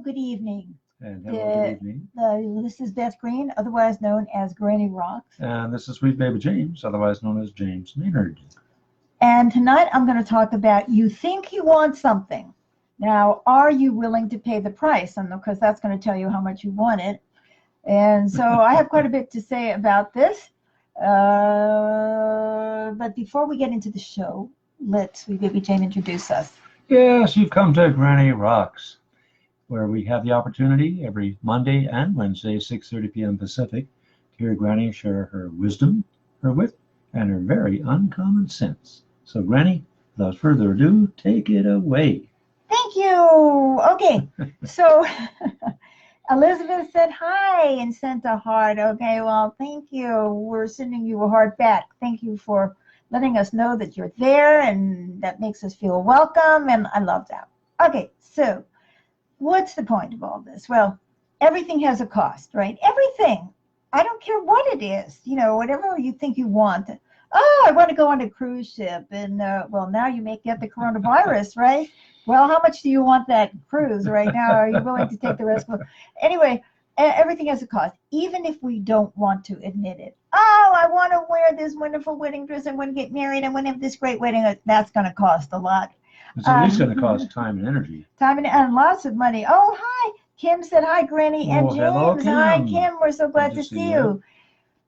good evening. And hello, good evening. This is Beth Green, otherwise known as Granny Rocks. And this is Sweet Baby James, otherwise known as James Maynard. And tonight I'm going to talk about you think you want something. Now, are you willing to pay the price? And because that's going to tell you how much you want it. And so I have quite a bit to say about this. But before we get into the show, let Sweet Baby Jane introduce us. Yes, you've come to Granny Rocks, where we have the opportunity every Monday and Wednesday, 6:30 p.m. Pacific, to hear Granny share her wisdom, her wit, and her very uncommon sense. So, Granny, without further ado, take it away. Thank you. Okay, so Elizabeth said hi and sent a heart. Okay, well, thank you. We're sending you a heart back. Thank you for letting us know that you're there, and that makes us feel welcome, and I love that. Okay, so what's the point of all this? Well, everything has a cost, right? Everything. I don't care what it is, whatever you think you want. Oh, I want to go on a cruise ship, and well, now you may get the coronavirus, right? Well, how much do you want that cruise right now? Are you willing to take the risk? Anyway, everything has a cost, even if we don't want to admit it. Oh, I want to wear this wonderful wedding dress. I want to get married. I want to have this great wedding. That's going to cost a lot. It's at least going to cost time and energy. Time and lots of money. Oh, hi. Kim said hi, Granny and James. Hello, Kim. Hi, Kim. We're so glad to see you.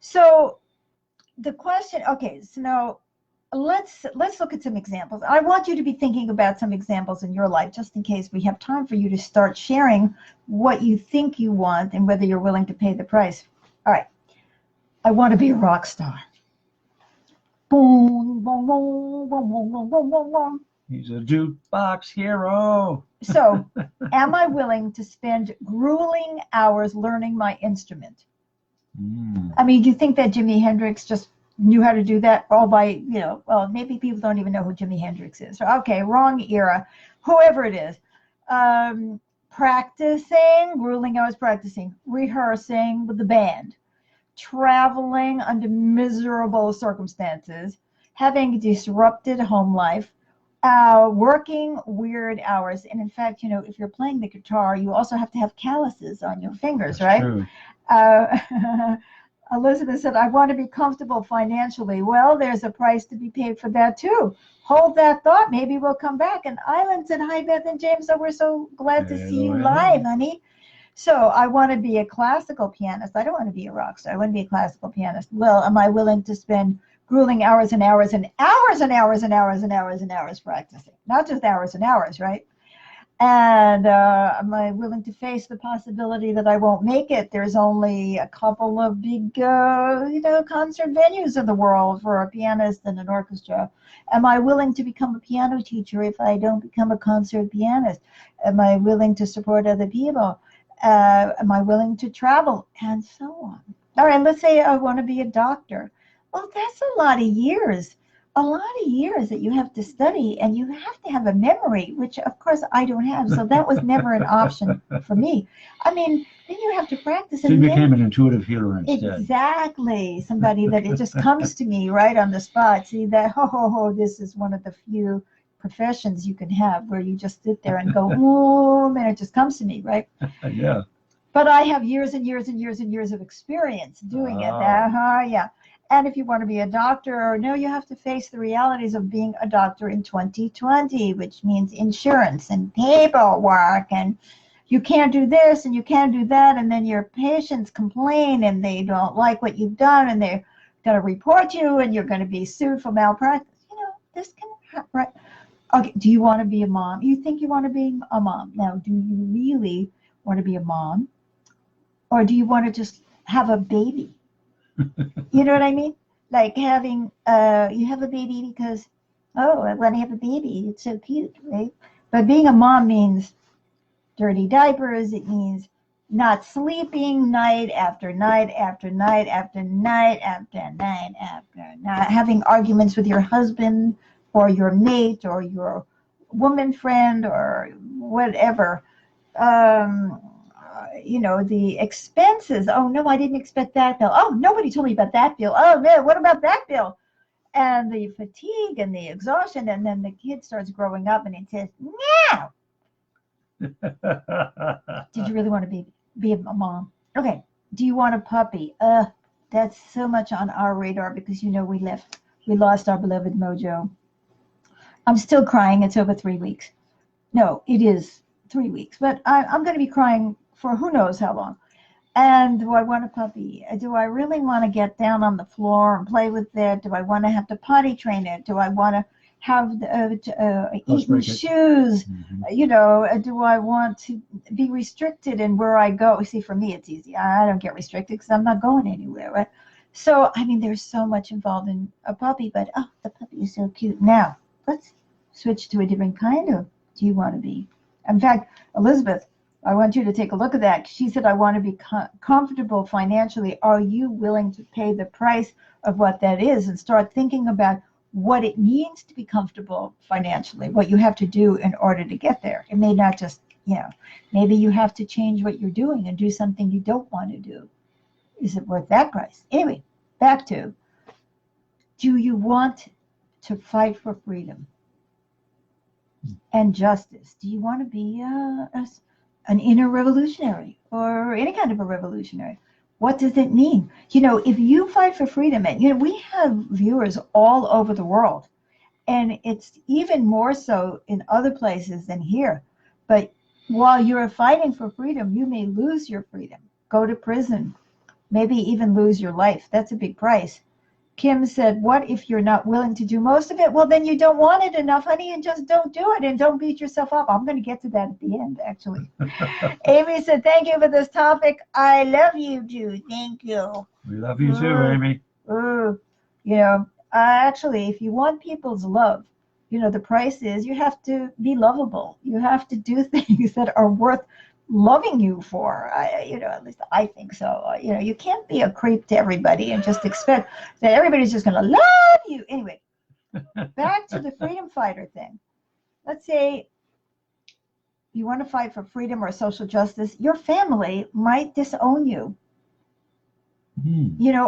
So the question, okay, so now let's look at some examples. I want you to be thinking about some examples in your life, just in case we have time for you to start sharing what you think you want and whether you're willing to pay the price. All right. I want to be a rock star. Boom, boom, boom, boom, boom, boom, boom, boom, boom. He's a jukebox hero. So, am I willing to spend grueling hours learning my instrument? I mean, do you think that Jimi Hendrix just knew how to do that all by, well, maybe people don't even know who Jimi Hendrix is. Okay, wrong era. Whoever it is. Practicing, grueling hours practicing, rehearsing with the band, traveling under miserable circumstances, having a disrupted home life, working weird hours. And in fact, if you're playing the guitar, you also have to have calluses on your fingers, That's right? True. Elizabeth said, I want to be comfortable financially. Well, there's a price to be paid for that too. Hold that thought. Maybe we'll come back. And Island said, hi, Beth and James. So we're so glad to see you live, honey. So I want to be a classical pianist. I don't want to be a rock star. I want to be a classical pianist. Well, am I willing to spend grueling hours and hours and hours and hours and hours and hours and hours practicing? Not just hours and hours, right? And am I willing to face the possibility that I won't make it? There's only a couple of big, concert venues in the world for a pianist and an orchestra. Am I willing to become a piano teacher if I don't become a concert pianist? Am I willing to support other people? Am I willing to travel? And so on. All right, let's say I want to be a doctor. Well, that's a lot of years. A lot of years that you have to study, and you have to have a memory, which of course I don't have, so that was never an option for me. I mean, then you have to practice. So you became an intuitive healer instead. Exactly. Somebody that it just comes to me right on the spot. See that, this is one of the few professions you can have where you just sit there and go, and it just comes to me, right? Yeah. But I have years and years and years and years of experience doing it. Yeah. And if you want to be a doctor, no, you have to face the realities of being a doctor in 2020, which means insurance and paperwork, and you can't do this and you can't do that, and then your patients complain and they don't like what you've done, and they're going to report you, and you're going to be sued for malpractice. This can happen, right? Okay, do you want to be a mom? You think you want to be a mom. Now, do you really want to be a mom? Or do you want to just have a baby? You know what I mean? Like having, you have a baby because, I want to have a baby. It's so cute, right? But being a mom means dirty diapers. It means not sleeping night after night after night after night after night after night, having arguments with your husband or your mate or your woman friend or whatever. The expenses. Oh, no, I didn't expect that bill. Oh, nobody told me about that bill. Oh, no, what about that bill? And the fatigue and the exhaustion. And then the kid starts growing up and it says, no, Did you really want to be a mom? Okay. Do you want a puppy? That's so much on our radar because we lost our beloved Mojo. I'm still crying. It's over 3 weeks. No, it is 3 weeks, but I'm going to be crying for who knows how long. And do I want a puppy? Do I really want to get down on the floor and play with it? Do I want to have to potty train it? Do I want to have eaten shoes? Mm-hmm. Do I want to be restricted in where I go? See, for me, it's easy. I don't get restricted because I'm not going anywhere, right? So, I mean, there's so much involved in a puppy, but the puppy is so cute. Now, let's switch to a different kind of do you want to be? In fact, Elizabeth, I want you to take a look at that. She said, I want to be comfortable financially. Are you willing to pay the price of what that is and start thinking about what it means to be comfortable financially, what you have to do in order to get there? It may not just, maybe you have to change what you're doing and do something you don't want to do. Is it worth that price? Anyway, back to, do you want to fight for freedom and justice? Do you want to be an inner revolutionary or any kind of a revolutionary? What does it mean? If you fight for freedom, and we have viewers all over the world, and it's even more so in other places than here. But while you're fighting for freedom, you may lose your freedom, go to prison, maybe even lose your life. That's a big price. Kim said, what if you're not willing to do most of it? Well, then you don't want it enough, honey, and just don't do it and don't beat yourself up. I'm going to get to that at the end, actually. Amy said, thank you for this topic. I love you, Jude. Thank you. We love you too, Amy. Actually, if you want people's love, the price is you have to be lovable. You have to do things that are worth loving you for. At least I think so. You can't be a creep to everybody and just expect that everybody's just going to love you. Anyway, back to the freedom fighter thing. Let's say you want to fight for freedom or social justice. Your family might disown you,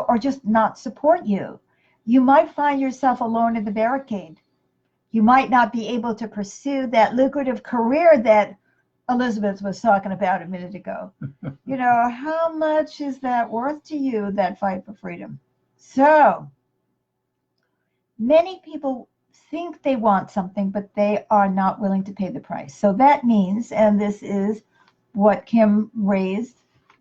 or just not support you. You might find yourself alone in the barricade. You might not be able to pursue that lucrative career that Elizabeth was talking about a minute ago. How much is that worth to you, that fight for freedom? So many people think they want something, but they are not willing to pay the price. So that means, and this is what Kim raised.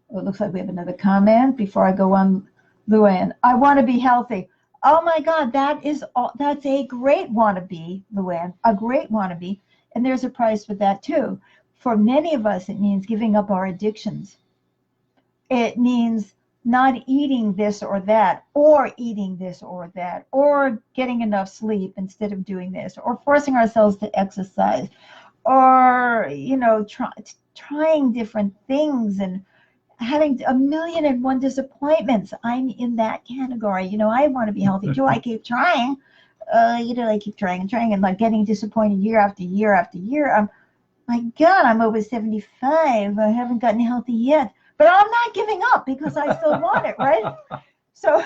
Oh, it looks like we have another comment before I go on, Luann. I want to be healthy. Oh my God, that's a great wannabe, Luann, a great wannabe. And there's a price for that too. For many of us, it means giving up our addictions. It means not eating this or that, or eating this or that, or getting enough sleep instead of doing this, or forcing ourselves to exercise, or, trying different things and having 1,000,001 disappointments. I'm in that category. I want to be healthy too. I keep trying. I keep trying and trying and like getting disappointed year after year after year. My God, I'm over 75. I haven't gotten healthy yet. But I'm not giving up because I still want it, right? So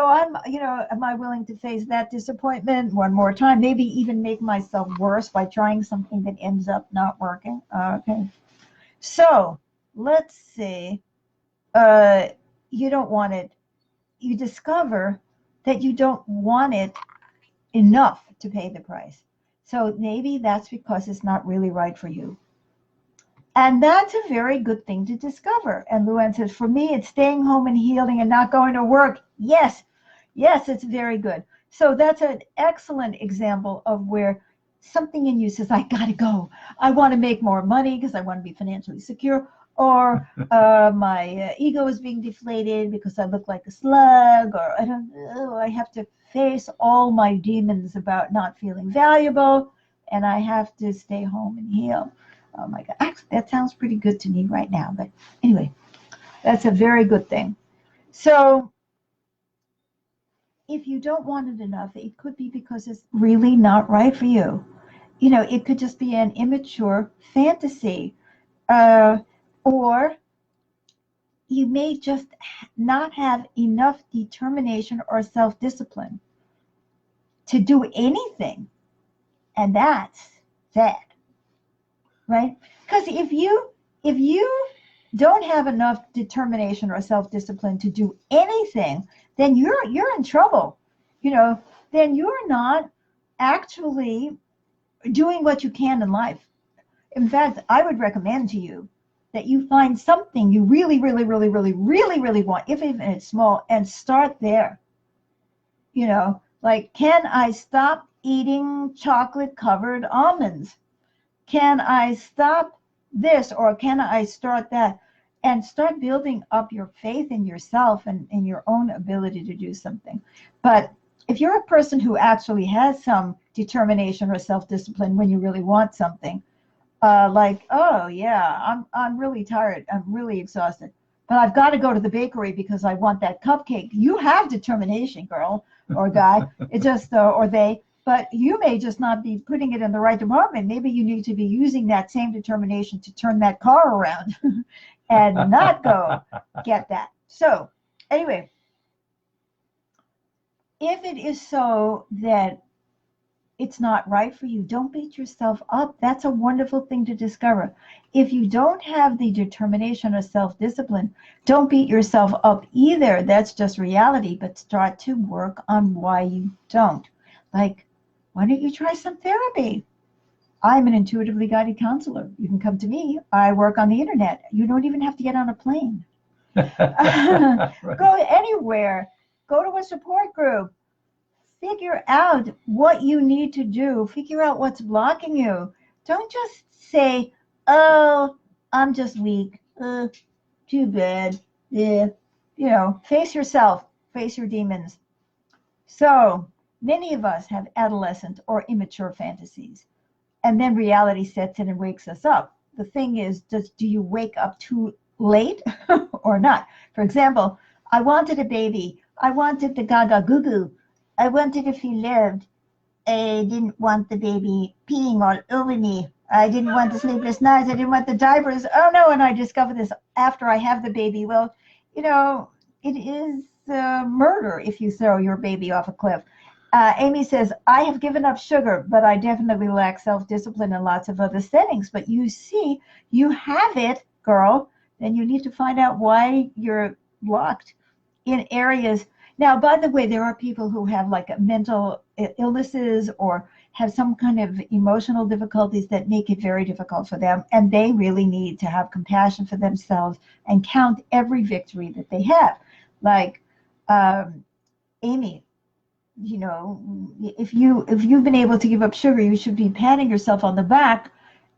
I'm, am I willing to face that disappointment one more time? Maybe even make myself worse by trying something that ends up not working. Okay. So let's see. You don't want it. You discover that you don't want it enough to pay the price. So maybe that's because it's not really right for you. And that's a very good thing to discover. And Luann says, for me, it's staying home and healing and not going to work. Yes, it's very good. So that's an excellent example of where something in you says, I got to go. I want to make more money because I want to be financially secure. Or my ego is being deflated because I look like a slug. Or I have to face all my demons about not feeling valuable, and I have to stay home and heal. Oh my God, actually, that sounds pretty good to me right now. But anyway, that's a very good thing. So if you don't want it enough, it could be because it's really not right for you. It could just be an immature fantasy, or you may just not have enough determination or self-discipline to do anything. And that's sad, right? Because if you if you don't have enough determination or self-discipline to do anything, then you're in trouble. You know, then you're not actually doing what you can in life. In fact, I would recommend to you that you find something you really, really, really, really, really, really want, if even it's small, and start there. You know, like, can I stop eating chocolate covered almonds? Can I stop this, or can I start that? And start building up your faith in yourself and in your own ability to do something. But if you're a person who actually has some determination or self-discipline when you really want something, like, oh yeah, I'm really tired, I'm really exhausted, but I've got to go to the bakery because I want that cupcake. You have determination, girl or guy. It just or they, but you may just not be putting it in the right department. Maybe you need to be using that same determination to turn that car around and not go get that. So anyway, if it is so that it's not right for you, don't beat yourself up. That's a wonderful thing to discover. If you don't have the determination or self-discipline, don't beat yourself up either. That's just reality, but start to work on why you don't. Like, why don't you try some therapy? I'm an intuitively guided counselor. You can come to me. I work on the internet. You don't even have to get on a plane. Right. Go anywhere. Go to a support group. Figure out what you need to do. Figure out what's blocking you. Don't just say, oh, I'm just weak. Too bad. Yeah. You know, face yourself. Face your demons. So many of us have adolescent or immature fantasies, and then reality sets in and wakes us up. The thing is, do you wake up too late or not? For example, I wanted a baby. I wanted the gaga goo goo. I wanted to feel loved. I didn't want the baby peeing all over me. I didn't want the sleepless nights. I didn't want the diapers. Oh no, and I discovered this after I have the baby. Well, you know, it is murder if you throw your baby off a cliff. Amy says, I have given up sugar, but I definitely lack self-discipline in lots of other settings. But you see, you have it, girl. Then you need to find out why you're blocked in areas. Now, by the way, there are people who have like mental illnesses or have some kind of emotional difficulties that make it very difficult for them. And they really need to have compassion for themselves and count every victory that they have. Like Amy, you know, if you've been able to give up sugar, you should be patting yourself on the back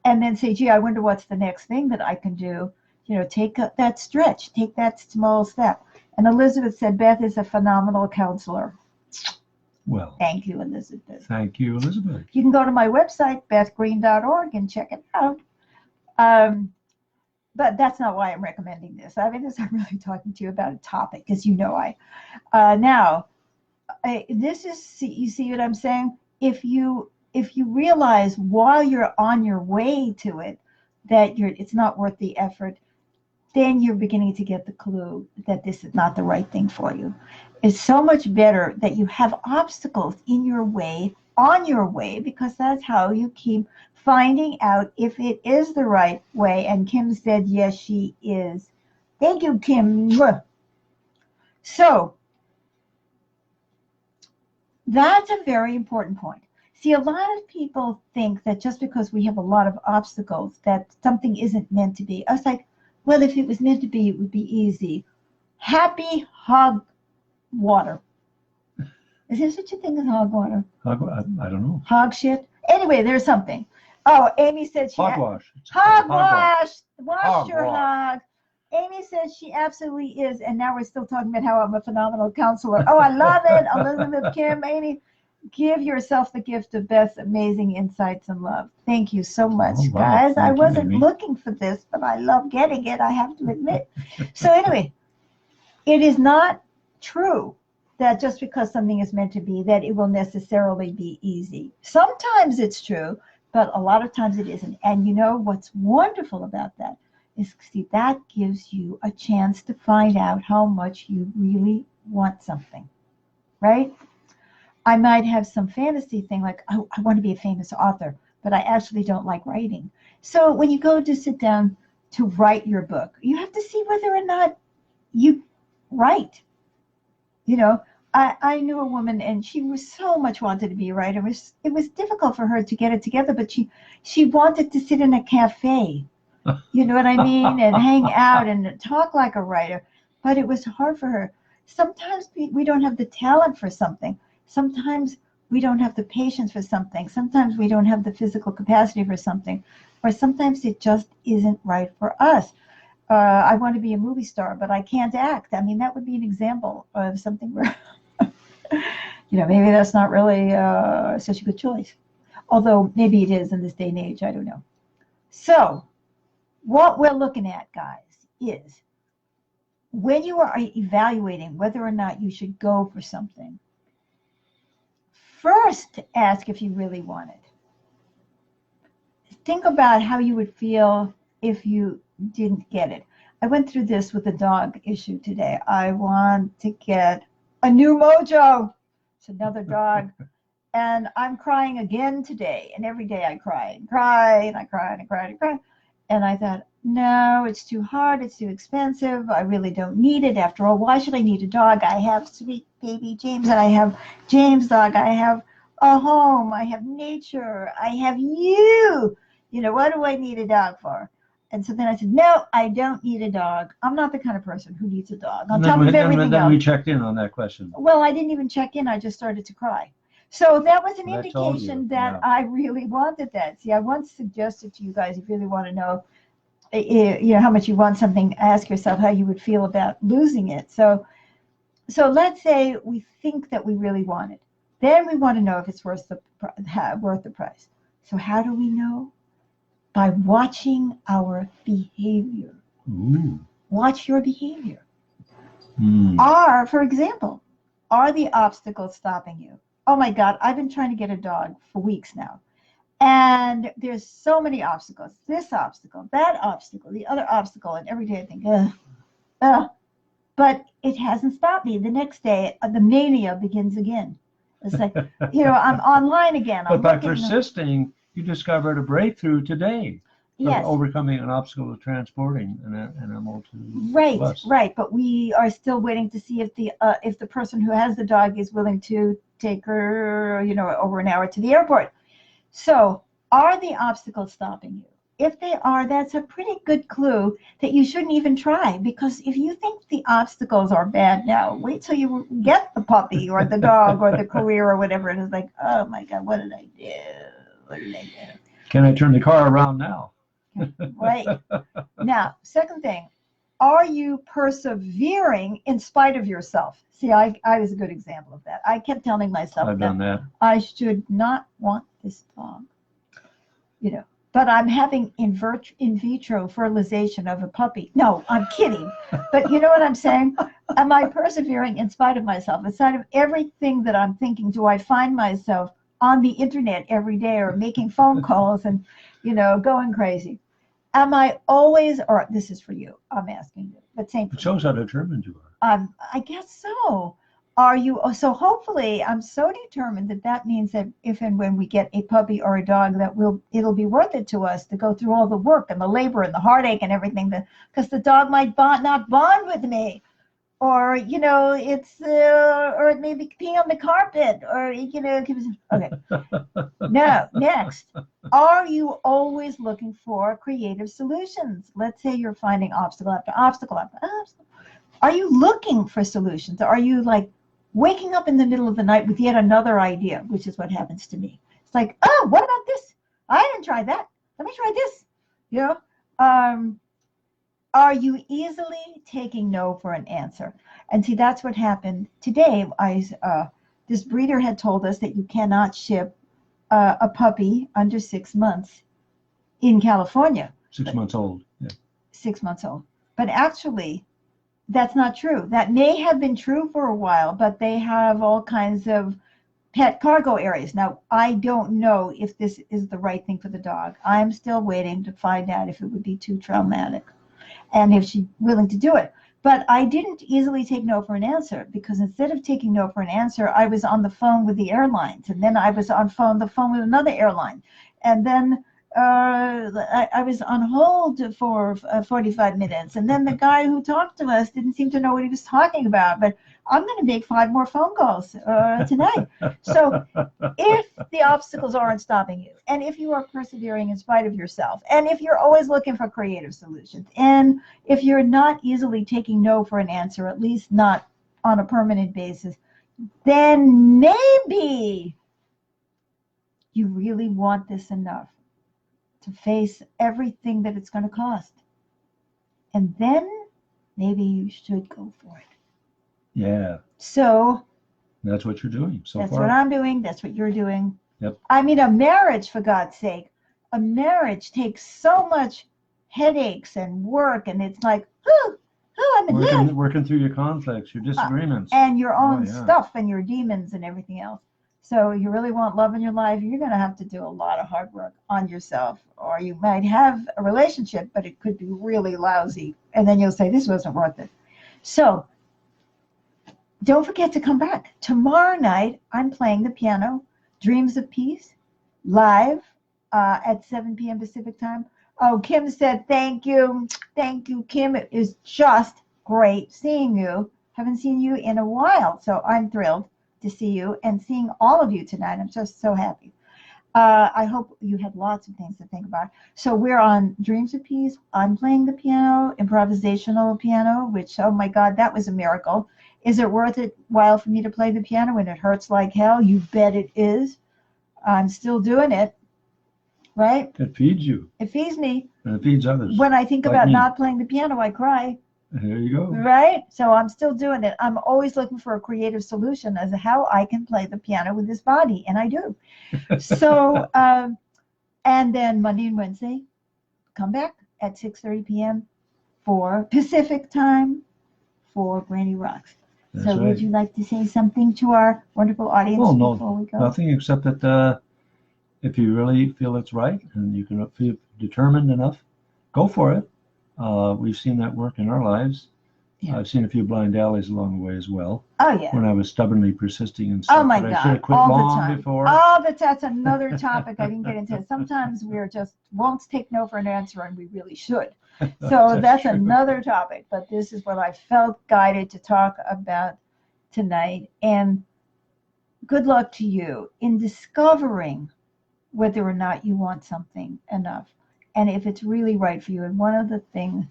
and then say, gee, I wonder what's the next thing that I can do. You know, take that stretch, take that small step. And Elizabeth said, Beth is a phenomenal counselor. Well, thank you, Elizabeth. Thank you, Elizabeth. You can go to my website, bethgreen.org, and check it out. But that's not why I'm recommending this. I mean, I'm really talking to you about a topic, because you know this is, you see what I'm saying? If you realize while you're on your way to it that it's not worth the effort, then you're beginning to get the clue that this is not the right thing for you. It's so much better that you have obstacles in your way, on your way, because that's how you keep finding out if it is the right way. And Kim said, yes, she is. Thank you, Kim. So that's a very important point. See, a lot of people think that just because we have a lot of obstacles, that something isn't meant to be. I was like, well, if it was meant to be, it would be easy. Happy hog water. Is there such a thing as hog water? I don't know. Hog shit? Anyway, there's something. Oh, Amy said she... Hogwash. Hogwash. Wash your Hogwash. hog. Amy says she absolutely is. And now we're still talking about how I'm a phenomenal counselor. Oh, I love it. Elizabeth, Kim, Amy. Give yourself the gift of Beth's amazing insights and love. Thank you so much, Oh, wow. guys. Thank I you, wasn't Amy. looking for this, but I love getting it, I have to admit. So anyway, it is not true that just because something is meant to be, that it will necessarily be easy. Sometimes it's true, but a lot of times it isn't. And you know what's wonderful about that is, see, that gives you a chance to find out how much you really want something, right? I might have some fantasy thing like, oh, I want to be a famous author, but I actually don't like writing. So when you go to sit down to write your book. You have to see whether or not you write. You know, I knew a woman, and she was so much wanted to be a writer. It was difficult for her to get it together, but she wanted to sit in a cafe, you know what I mean, and hang out and talk like a writer. But it was hard for her. Sometimes we don't have the talent for something. Sometimes we don't have the patience for something. Sometimes we don't have the physical capacity for something, or sometimes it just isn't right for us. I want to be a movie star, but I can't act. I mean, that would be an example of something where, you know, maybe that's not really such a good choice. Although maybe it is in this day and age, I don't know. So what we're looking at, guys, is when you are evaluating whether or not you should go for something, first ask if you really want it. Think about how you would feel if you didn't get it. I went through this with the dog issue today. I want to get a new Mojo. It's another dog. And I'm crying again today. And every day I cry and cry and I cry and I cry and I cry. And I thought, no, it's too hard. It's too expensive. I really don't need it. After all, why should I need a dog? I have sweet baby James, and I have James' dog. I have a home. I have nature. I have you. You know, what do I need a dog for? And so then I said, no, I don't need a dog. I'm not the kind of person who needs a dog. On top of everything then else. we checked in on that question. Well, I didn't even check in. I just started to cry. So that was an Well, that told indication you, that yeah. I really wanted that. See, I once suggested to you guys, if you really want to know, you know, how much you want something, ask yourself how you would feel about losing it. So let's say we think that we really want it. Then we want to know if it's worth the price. So how do we know? By watching our behavior. Ooh. Watch your behavior. Mm. For example, are the obstacles stopping you? Oh my God, I've been trying to get a dog for weeks now. And there's so many obstacles. This obstacle, that obstacle, the other obstacle. And every day I think, ugh. But it hasn't stopped me. The next day, the mania begins again. It's like, you know, I'm online again. But by persisting, you discovered a breakthrough today. Yes. Of overcoming an obstacle of transporting an animal to Right, us. right. But we are still waiting to see if the person who has the dog is willing to take her, you know, over an hour to the airport. So, are the obstacles stopping you? If they are, that's a pretty good clue that you shouldn't even try, because if you think the obstacles are bad now, wait till you get the puppy or the dog or the career or whatever, and it's like, oh my God, what did I do? What did I do? Can I turn the car around now? Right. Now, second thing, are you persevering in spite of yourself? See, I was a good example of that. I kept telling myself I've done that. I should not want this dog, you know, but I'm having in vitro fertilization of a puppy. No, I'm kidding. But you know what I'm saying? Am I persevering in spite of myself? In spite of everything that I'm thinking, do I find myself on the internet every day or making phone calls and, you know, going crazy? Am I always, or this is for you, I'm asking you, but same for It shows how determined you are. I guess so. Are you, so hopefully I'm so determined that means that if and when we get a puppy or a dog, that it'll be worth it to us to go through all the work and the labor and the heartache and everything, because the dog might not bond with me. Or, you know, or it may be pee on the carpet, or, you know, okay. Now, next, are you always looking for creative solutions? Let's say you're finding obstacle after obstacle after obstacle. Are you looking for solutions? Are you like waking up in the middle of the night with yet another idea, which is what happens to me? It's like, oh, what about this? I didn't try that. Let me try this. You know? Are you easily taking no for an answer? And see, that's what happened today. This breeder had told us that you cannot ship a puppy under 6 months in California. 6 months old. Yeah. 6 months old. But actually, that's not true. That may have been true for a while, but they have all kinds of pet cargo areas. Now, I don't know if this is the right thing for the dog. I'm still waiting to find out if it would be too traumatic and if she's willing to do it. But I didn't easily take no for an answer, because instead of taking no for an answer, I was on the phone with the airlines, and then I was on the phone with another airline. And then I was on hold for 45 minutes, and then the guy who talked to us didn't seem to know what he was talking about. But I'm going to make 5 more phone calls tonight. So if the obstacles aren't stopping you, and if you are persevering in spite of yourself, and if you're always looking for creative solutions, and if you're not easily taking no for an answer, at least not on a permanent basis, then maybe you really want this enough to face everything that it's going to cost. And then maybe you should go for it. Yeah. So that's what you're doing so that's far. what I'm doing. That's what you're doing. Yep. I mean, a marriage, for God's sake, a marriage takes so much headaches and work. And it's like, I'm in love. Working through your conflicts, your disagreements. And your own yeah. stuff and your demons and everything else. So you really want love in your life, you're going to have to do a lot of hard work on yourself. Or you might have a relationship, but it could be really lousy. And then you'll say, this wasn't worth it. So don't forget to come back. Tomorrow night, I'm playing the piano, Dreams of Peace, live at 7 p.m. Pacific time. Oh, Kim said, thank you. Thank you, Kim. It is just great seeing you. Haven't seen you in a while, so I'm thrilled to see you and seeing all of you tonight. I'm just so happy. I hope you had lots of things to think about. So we're on Dreams of Peace. I'm playing the piano, improvisational piano, which, oh my God, that was a miracle. Is it worth it while for me to play the piano when it hurts like hell? You bet it is. I'm still doing it, right? It feeds you. It feeds me. And it feeds others. When I think like about me. not playing the piano, I cry. There you go. Right? So I'm still doing it. I'm always looking for a creative solution as to how I can play the piano with this body, and I do. So, and then Monday and Wednesday, come back at 6:30 p.m. for Pacific time for Granny Rocks. That's so right. Would you like to say something to our wonderful audience before we go? Nothing except that if you really feel it's right and you can feel determined enough, go for it. We've seen that work in our lives. Yeah. I've seen a few blind alleys along the way as well. Oh, yeah. When I was stubbornly persisting in stuff that I should have quit all long the time. before. Oh, that's another topic I didn't get into. Sometimes we're just won't take no for an answer, and we really should. So that's another topic. But this is what I felt guided to talk about tonight. And good luck to you in discovering whether or not you want something enough, and if it's really right for you. And one of the things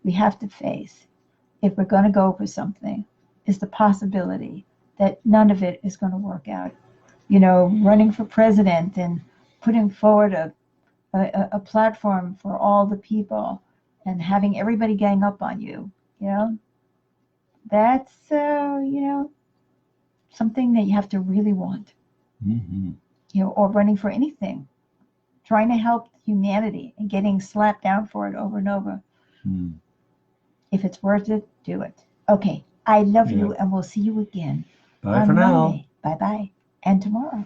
we have to face, if we're going to go for something, is the possibility that none of it is going to work out. You know, running for president and putting forward a platform for all the people and having everybody gang up on you, you know, that's, something that you have to really want. Mm-hmm. You know, or running for anything, trying to help humanity and getting slapped down for it over and over. Mm. If it's worth it, do it. Okay, I love you, and we'll see you again. Bye for now. Monday. Bye-bye. And tomorrow.